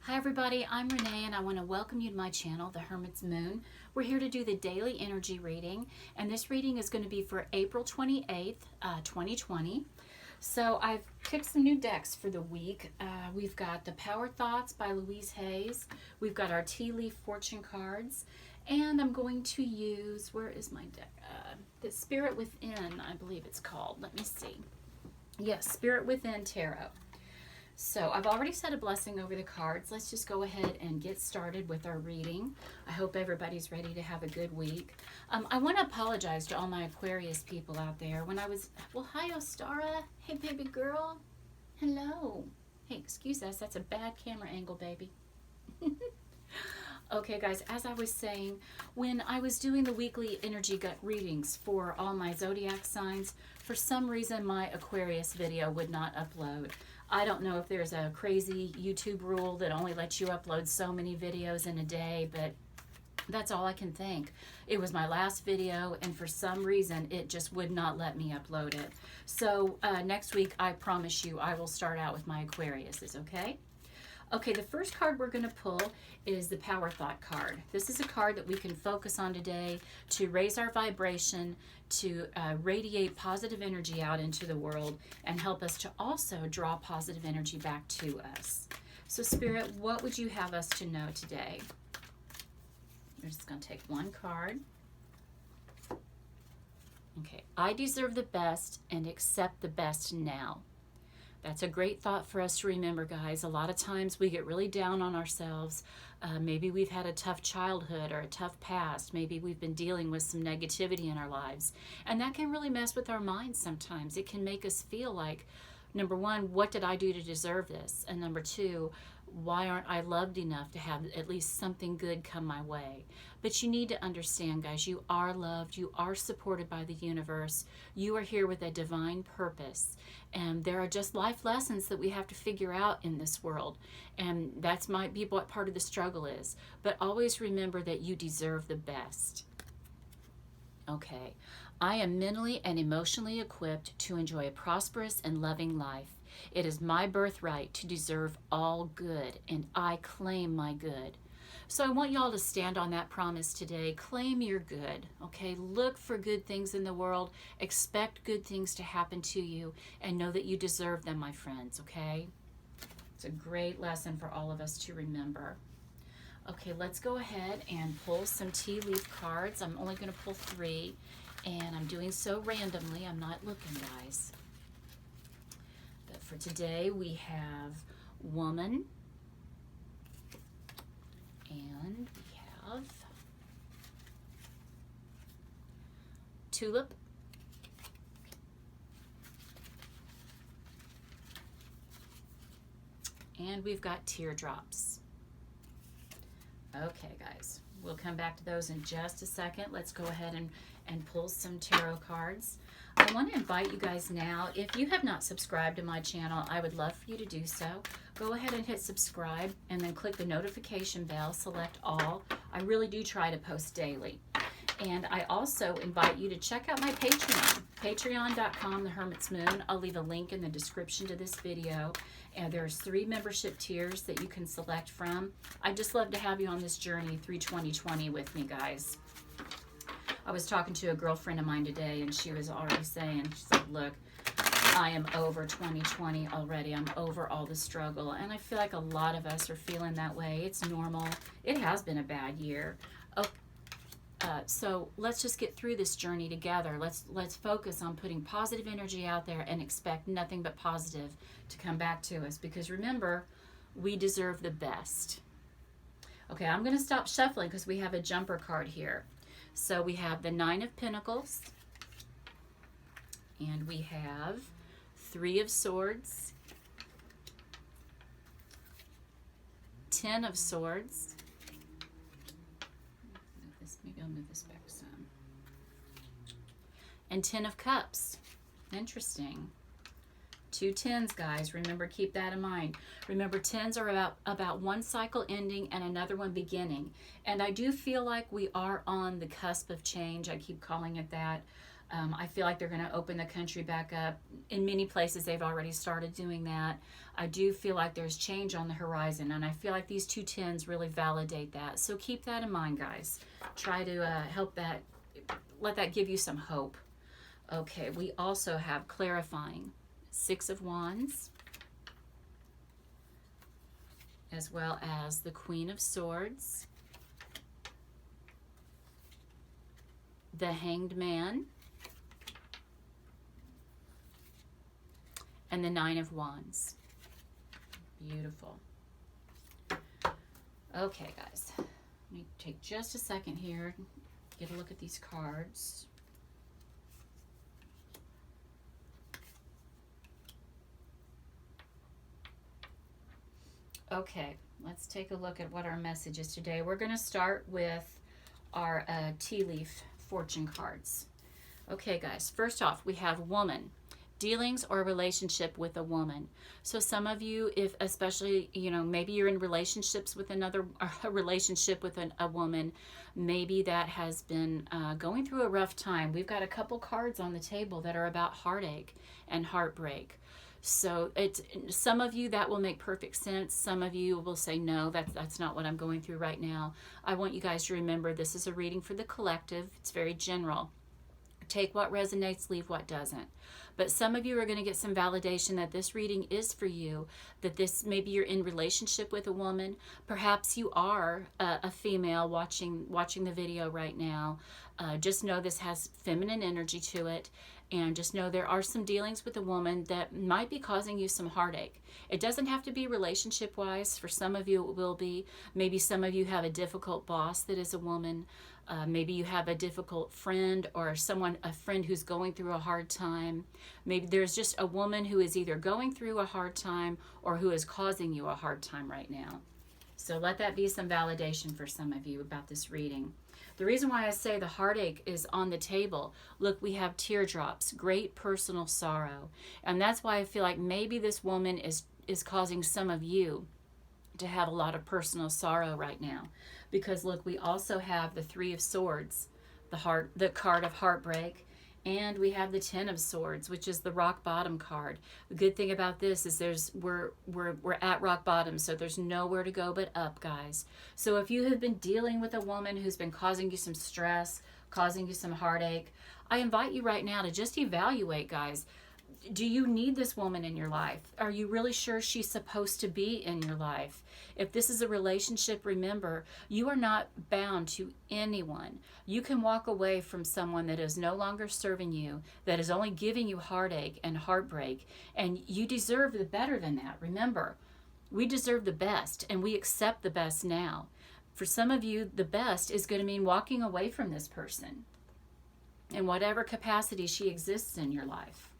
Hi everybody, I'm Renee and I want to welcome you to my channel, The Hermit's Moon. We're here to do the daily energy reading, and this reading is going to be for April 28th, 2020. So I've picked some new decks for the week. We've got the Power Thoughts by Louise Hayes. We've got our Tea Leaf Fortune cards, and I'm going to use, where is my deck? The Spirit Within, I believe it's called. Let me see. Yes, Spirit Within Tarot. So I've already said a blessing over the cards. Let's just go ahead and get started with our reading. I hope everybody's ready to have a good week. I want to apologize to all my Aquarius people out there. When I was, well, hi Ostara. Hey baby girl. Hello. Hey, excuse us. That's a bad camera angle, baby. Okay, guys, as I was saying, when I was doing the weekly energy gut readings for all my zodiac signs, for some reason my Aquarius video would not upload. I don't know if there's a crazy YouTube rule that only lets you upload so many videos in a day, but that's all I can think. It was my last video, and for some reason, it just would not let me upload it. So next week, I promise you, I will start out with my Aquariuses, okay? Okay, the first card we're going to pull is the Power Thought card. This is a card that we can focus on today to raise our vibration, to radiate positive energy out into the world, and help us to also draw positive energy back to us. So Spirit, what would you have us to know today? We're just going to take one card. Okay, I deserve the best and accept the best now. That's a great thought for us to remember, guys. A lot of times we get really down on ourselves. Maybe we've had a tough childhood or a tough past. Maybe we've been dealing with some negativity in our lives. And that can really mess with our minds sometimes. It can make us feel like, number one, what did I do to deserve this? And number two, why aren't I loved enough to have at least something good come my way? But you need to understand, guys, you are loved. You are supported by the universe. You are here with a divine purpose. And there are just life lessons that we have to figure out in this world. And that might be what part of the struggle is. But always remember that you deserve the best. Okay. I am mentally and emotionally equipped to enjoy a prosperous and loving life. It is my birthright to deserve all good, and I claim my good. So I want y'all to stand on that promise today. Claim your good, okay? Look for good things in the world. Expect good things to happen to you, and know that you deserve them, my friends, okay? It's a great lesson for all of us to remember. Okay, let's go ahead and pull some tea leaf cards. I'm only going to pull 3, and I'm doing so randomly. I'm not looking, guys. But for today, we have Woman, and we have Tulip, and we've got Teardrops. Okay, guys, we'll come back to those in just a second. Let's go ahead and pull some tarot cards. I want to invite you guys now, if you have not subscribed to my channel, I would love for you to do so. Go ahead and hit subscribe and then click the notification bell, select all. I really do try to post daily. And I also invite you to check out my Patreon, patreon.com, The Hermit's Moon. I'll leave a link in the description to this video. And there's 3 membership tiers that you can select from. I'd just love to have you on this journey through 2020 with me, guys. I was talking to a girlfriend of mine today, and she was already saying, she's like, look, I am over 2020 already. I'm over all the struggle. And I feel like a lot of us are feeling that way. It's normal. It has been a bad year. So let's just get through this journey together. Let's focus on putting positive energy out there and expect nothing but positive to come back to us. Because remember, we deserve the best. Okay, I'm going to stop shuffling because we have a jumper card here. So we have the 9 of Pentacles, and we have 3 of Swords, 10 of Swords. Maybe I'll move this back some. And 10 of Cups. Interesting. 2 10s, guys. Remember, keep that in mind. Remember, 10s are about one cycle ending and another one beginning. And I do feel like we are on the cusp of change. I keep calling it that. I feel like they're going to open the country back up. In many places, they've already started doing that. I do feel like there's change on the horizon, and I feel like these two tens really validate that. So keep that in mind, guys. Try to help that, let that give you some hope. Okay, we also have clarifying. Six of Wands, as well as the Queen of Swords, the Hanged Man, and the Nine of Wands. Beautiful. Okay, guys. Let me take just a second here, get a look at these cards. Okay, let's take a look at what our message is today. We're going to start with our tea leaf fortune cards. Okay, guys, first off, we have woman. Dealings or relationship with a woman. So some of you, if especially, maybe you're in relationships with a relationship with a woman, maybe that has been going through a rough time. We've got a couple cards on the table that are about heartache and heartbreak. So it's some of you that will make perfect sense. Some of you will say, no, that's not what I'm going through right now. I want you guys to remember this is a reading for the collective. It's very general. Take what resonates, leave what doesn't. But some of you are going to get some validation that this reading is for you, that this, maybe you're in relationship with a woman. Perhaps you are a female watching the video right now. Just know this has feminine energy to it. And just know there are some dealings with a woman that might be causing you some heartache. It doesn't have to be relationship-wise. For some of you, it will be. Maybe some of you have a difficult boss that is a woman. Maybe you have a difficult friend or a friend who's going through a hard time. Maybe there's just a woman who is either going through a hard time or who is causing you a hard time right now. So let that be some validation for some of you about this reading. The reason why I say the heartache is on the table, look, we have teardrops, great personal sorrow. And that's why I feel like maybe this woman is causing some of you to have a lot of personal sorrow right now. Because look, we also have the Three of Swords, the card of heartbreak, and we have the Ten of Swords, which is the rock bottom card. The good thing about this is we're at rock bottom, so there's nowhere to go but up, guys. So if you have been dealing with a woman who's been causing you some stress, causing you some heartache, I invite you right now to just evaluate, guys. Do you need this woman in your life? Are you really sure she's supposed to be in your life? If this is a relationship, remember, you are not bound to anyone. You can walk away from someone that is no longer serving you, that is only giving you heartache and heartbreak, and you deserve the better than that. Remember, we deserve the best, and we accept the best now. For some of you, the best is going to mean walking away from this person in whatever capacity she exists in your life.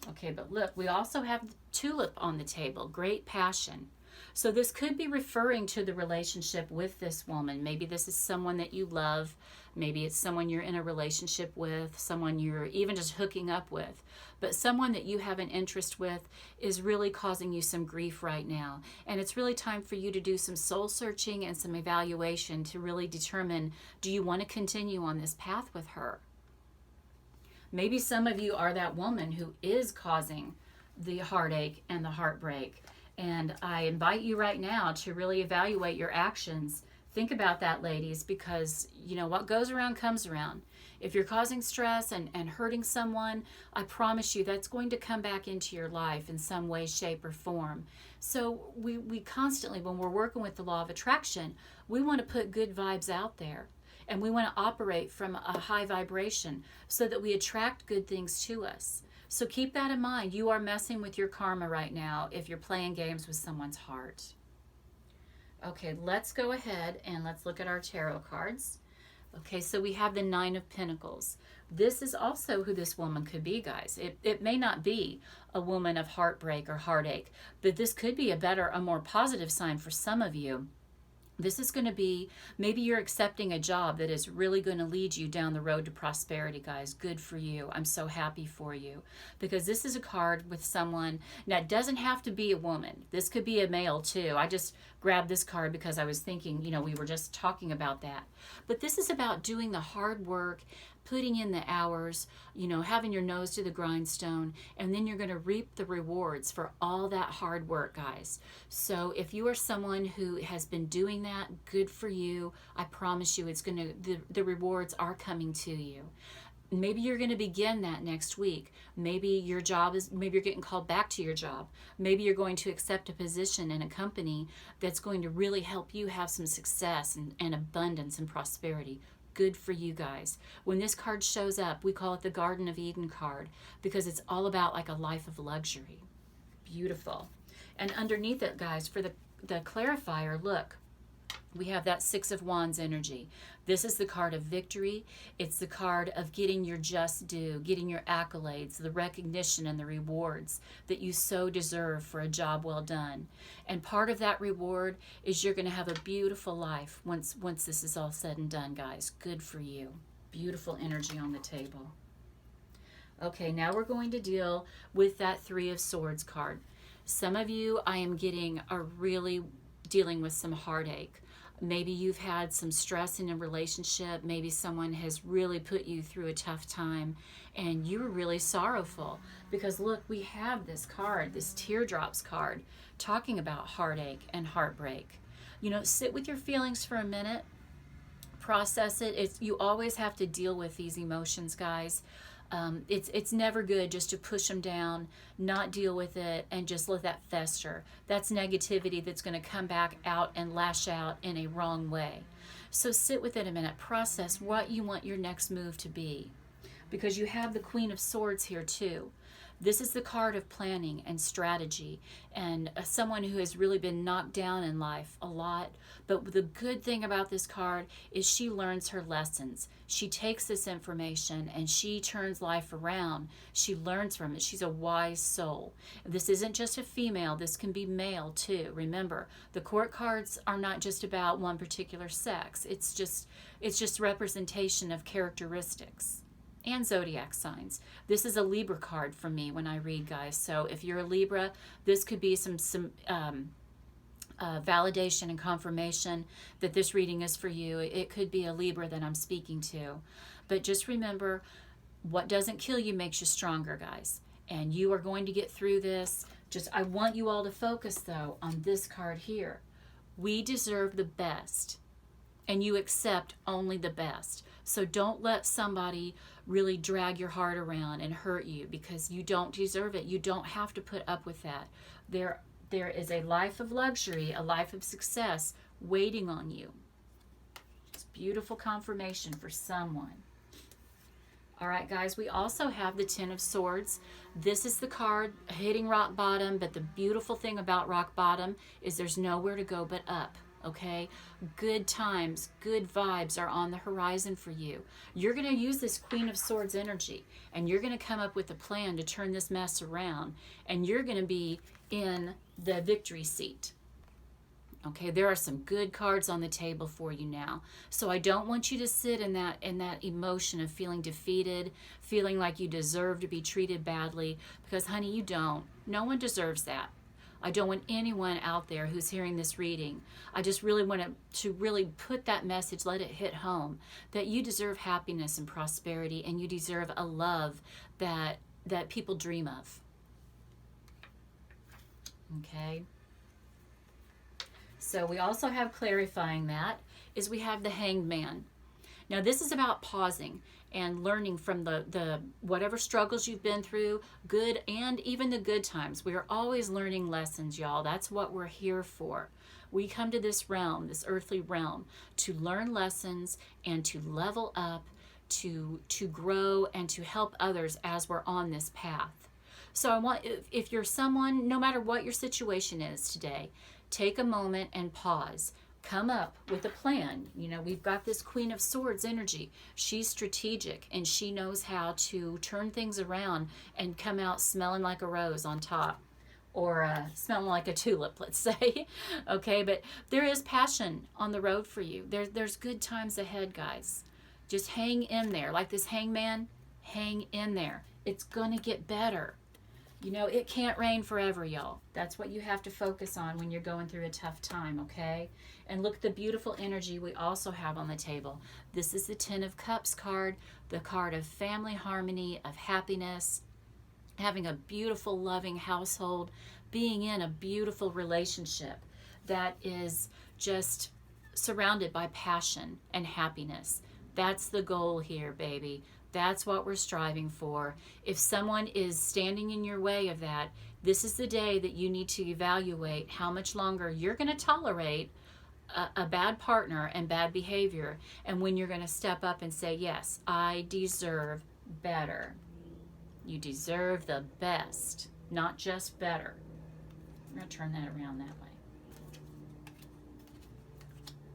Okay, but look, we also have the tulip on the table, great passion. So this could be referring to the relationship with this woman. Maybe this is someone that you love. Maybe it's someone you're in a relationship with, someone you're even just hooking up with. But someone that you have an interest with is really causing you some grief right now. And it's really time for you to do some soul searching and some evaluation to really determine, do you want to continue on this path with her? Maybe some of you are that woman who is causing the heartache and the heartbreak. And I invite you right now to really evaluate your actions. Think about that, ladies, because, what goes around comes around. If you're causing stress and hurting someone, I promise you that's going to come back into your life in some way, shape, or form. So we constantly, when we're working with the law of attraction, we want to put good vibes out there. And we want to operate from a high vibration so that we attract good things to us. So keep that in mind. You are messing with your karma right now if you're playing games with someone's heart. Okay, let's go ahead and let's look at our tarot cards. Okay, so we have the Nine of Pentacles. This is also who this woman could be, guys. It may not be a woman of heartbreak or heartache, but this could be a more positive sign for some of you. This is going to be, maybe you're accepting a job that is really going to lead you down the road to prosperity, guys. Good for you. I'm so happy for you. Because this is a card with someone, now it doesn't have to be a woman. This could be a male too. I just grabbed this card because I was thinking, we were just talking about that. But this is about doing the hard work, putting in the hours, you know, having your nose to the grindstone, and then you're going to reap the rewards for all that hard work, guys. So if you are someone who has been doing that, good for you. I promise you it's going to, the rewards are coming to you. Maybe you're going to begin that next week. Maybe your job is, maybe you're getting called back to your job. Maybe you're going to accept a position in a company that's going to really help you have some success and abundance and prosperity. Good for you guys. When this card shows up, we call it the Garden of Eden card because it's all about like a life of luxury. Beautiful. And underneath it, guys, for the clarifier, look, we have that Six of Wands energy. This is the card of victory. It's the card of getting your just due, getting your accolades, the recognition and the rewards that you so deserve for a job well done. And part of that reward is you're going to have a beautiful life once this is all said and done, guys. Good for you. Beautiful energy on the table. Okay, now we're going to deal with that Three of Swords card. Some of you, I am getting, are really dealing with some heartache. Maybe you've had some stress in a relationship. Maybe someone has really put you through a tough time and you were really sorrowful. Because look, we have this card, this teardrops card, talking about heartache and heartbreak. You know, sit with your feelings for a minute, process it. You always have to deal with these emotions, guys. It's never good just to push them down, not deal with it, and just let that fester. That's negativity that's going to come back out and lash out in a wrong way. So sit with it a minute. Process what you want your next move to be. Because you have the Queen of Swords here too. This is the card of planning and strategy and someone who has really been knocked down in life a lot. But the good thing about this card is she learns her lessons. She takes this information and she turns life around. She learns from it. She's a wise soul. This isn't just a female. This can be male too. Remember, the court cards are not just about one particular sex. It's just representation of characteristics and zodiac signs. This is a Libra card for me when I read, guys. So if you're a Libra, this could be some validation and confirmation that this reading is for you. It could be a Libra that I'm speaking to. But just remember, what doesn't kill you makes you stronger, guys. And you are going to get through this. I want you all to focus, though, on this card here. We deserve the best, and you accept only the best. So don't let somebody really drag your heart around and hurt you because you don't deserve it. You don't have to put up with that. There is a life of luxury, a life of success waiting on you. It's beautiful confirmation for someone. All right, guys, we also have the Ten of Swords. This is the card hitting rock bottom, but the beautiful thing about rock bottom is there's nowhere to go but up. Okay, good times, good vibes are on the horizon for you. You're going to use this Queen of Swords energy and you're going to come up with a plan to turn this mess around, and you're going to be in the victory seat. Okay, there are some good cards on the table for you now. So I don't want you to sit in that emotion of feeling defeated, feeling like you deserve to be treated badly, because honey, you don't. No one deserves that. I don't want anyone out there who's hearing this reading. I just really want to really put that message, let it hit home, that you deserve happiness and prosperity, and you deserve a love that people dream of. Okay. So we also have clarifying that is we have the Hanged Man. Now this is about pausing and learning from the whatever struggles you've been through, good and even the good times. We are always learning lessons, y'all. That's what we're here for. We come to this realm, this earthly realm, to learn lessons and to level up, to grow and to help others as we're on this path. So I want, if you're someone, no matter what your situation is today, take a moment and pause. Come up with a plan. You know, we've got this Queen of Swords energy. She's strategic and she knows how to turn things around and come out smelling like a rose on top, or smelling like a tulip, let's say. Okay, but there is passion on the road for you. There's good times ahead, guys. Just hang in there. Like this hangman, hang in there. It's going to get better. You know, it can't rain forever, y'all. That's what you have to focus on when you're going through a tough time, okay? And look at the beautiful energy we also have on the table. This is the Ten of Cups card, the card of family harmony, of happiness, having a beautiful, loving household, being in a beautiful relationship that is just surrounded by passion and happiness. That's the goal here, baby. That's what we're striving for. If someone is standing in your way of that, this is the day that you need to evaluate how much longer you're going to tolerate a bad partner and bad behavior, and when you're going to step up and say, yes, I deserve better. You deserve the best, not just better. I'm going to turn that around that way.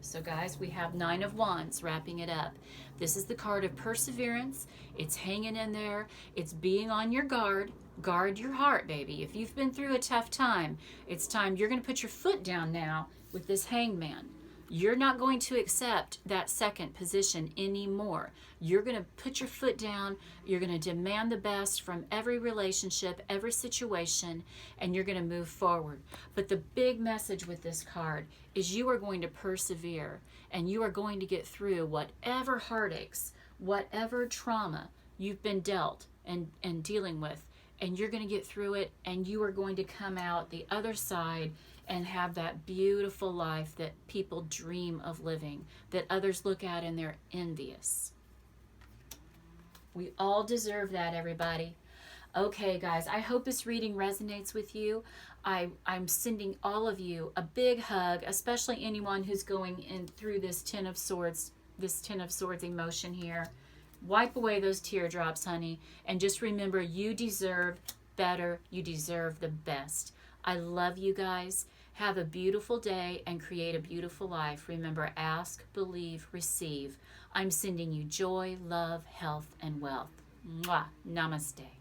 So guys, we have Nine of Wands wrapping it up. This is the card of perseverance. It's hanging in there. It's being on your guard. Guard your heart, baby. If you've been through a tough time, it's time. You're going to put your foot down now with this Hangman. You're not going to accept that second position anymore. You're going to put your foot down. You're going to demand the best from every relationship, every situation, and you're going to move forward. But the big message with this card is you are going to persevere, and you are going to get through whatever heartaches, whatever trauma you've been dealt and dealing with, and you're going to get through it, and you are going to come out the other side and have that beautiful life that people dream of living, that others look at and they're envious. We all deserve that, everybody. Okay, guys, I hope this reading resonates with you. I'm sending all of you a big hug, especially anyone who's going in through this Ten of Swords emotion here. Wipe away those teardrops, honey, and just remember, you deserve better. You deserve the best. I love you guys. Have a beautiful day and create a beautiful life. Remember, ask, believe, receive. I'm sending you joy, love, health, and wealth. Mwah. Namaste.